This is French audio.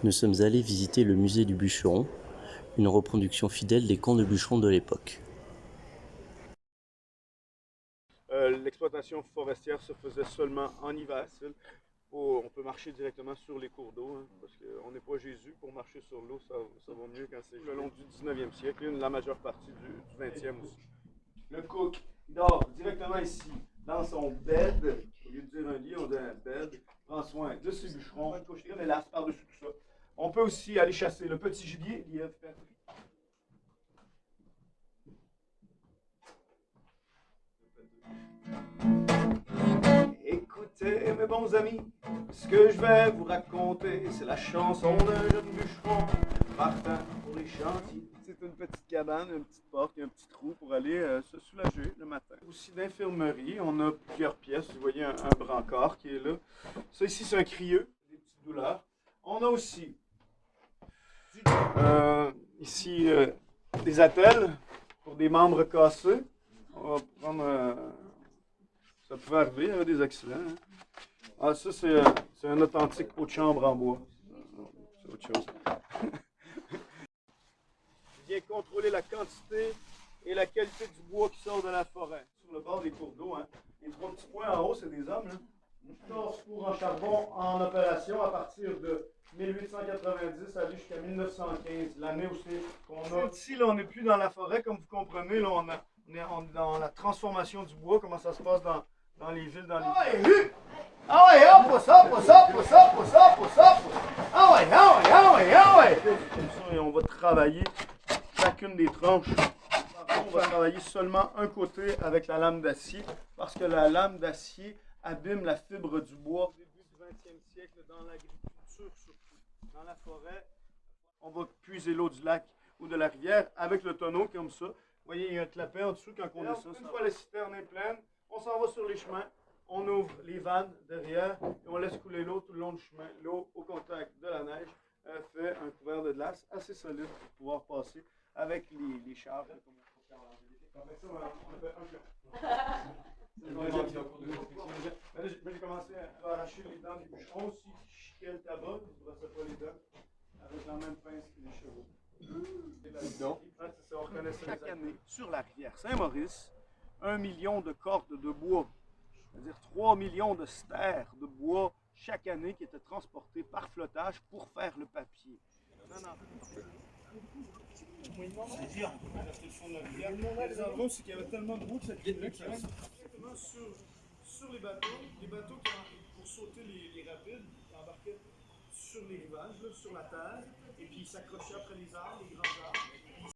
Nous sommes allés visiter le musée du bûcheron, une reproduction fidèle des camps de bûcherons de l'époque. L'exploitation forestière se faisait seulement en hiver. On peut marcher directement sur les cours d'eau, hein, parce qu'on n'est pas Jésus. Pour marcher sur l'eau, ça va mieux quand c'est le long du 19e siècle, et la majeure partie du 20e aussi. Le cook, il dort directement ici, dans son bed. Au lieu de dire un lit, on dit un bed. Prend soin de ses bûcherons, une couche de mélasse par-dessus tout ça. On peut aussi aller chasser le petit gibier, Écoutez, mes bons amis, ce que je vais vous raconter, c'est la chanson d'un jeune bûcheron partant pour les chantiers. C'est une petite cabane, une petite porte et un petit trou pour aller se soulager le matin. Aussi d'infirmerie, on a plusieurs pièces. Vous voyez un brancard qui est là. Ça ici, c'est un crieux, des petites douleurs. On a aussi ici des attelles pour des membres cassés. On va prendre... ça pouvait arriver, il y avait des accidents. Hein. Ah, ça, c'est un authentique pot de chambre en bois. C'est autre chose. Bien contrôler la quantité et la qualité du bois qui sort de la forêt. Sur le bord des cours d'eau, hein. Les trois petits points en haut, c'est des hommes. Là. 14 fours en charbon en opération à partir de 1890 à jusqu'à 1915, l'année où c'est qu'on a... Ici, là, on n'est plus dans la forêt, comme vous comprenez. Là, on est dans la transformation du bois, comment ça se passe dans les villes, dans les... Ah ouais, ah ouais, hop, pousse ça, pousse ça, pousse ça, pousse ça, pousse ça, pousse ça. Ah ouais, ah ouais, ah ouais, ah ouais. Comme ça, et on va travailler chacune des tranches. On va travailler seulement un côté avec la lame d'acier, parce que la lame d'acier abîme la fibre du bois. Au début du 20e siècle, dans l'agriculture surtout, dans la forêt, on va puiser l'eau du lac ou de la rivière avec le tonneau comme ça. Vous voyez, il y a un clapet en dessous quand on descend. Une fois la citerne est pleine, on s'en va sur les chemins, on ouvre les vannes derrière et on laisse couler l'eau tout le long du chemin. L'eau au contact de la neige fait un couvert de glace assez solide pour pouvoir passer avec les chars. Avec ça, on a fait un pion. J'ai commencé à arracher les dents des bûcherons. Si tu chiquais le tabac, tu ne brossais pas les dents avec la même pince que les chevaux. C'est ça, on reconnaissait chaque année sur la rivière Saint-Maurice 1 million de cordes de bois, c'est-à-dire 3 millions de stères de bois chaque année qui étaient transportées par flottage pour faire le papier. Non, non. C'est dur. Le fond de la rivière. Les endroits où il y avait tellement de boue que ça coulait simplement sur les bateaux qui, pour sauter les rapides, qui embarquaient sur les rivages, là, sur la terre, et puis ils s'accrochaient après les arbres, les grands arbres, et ils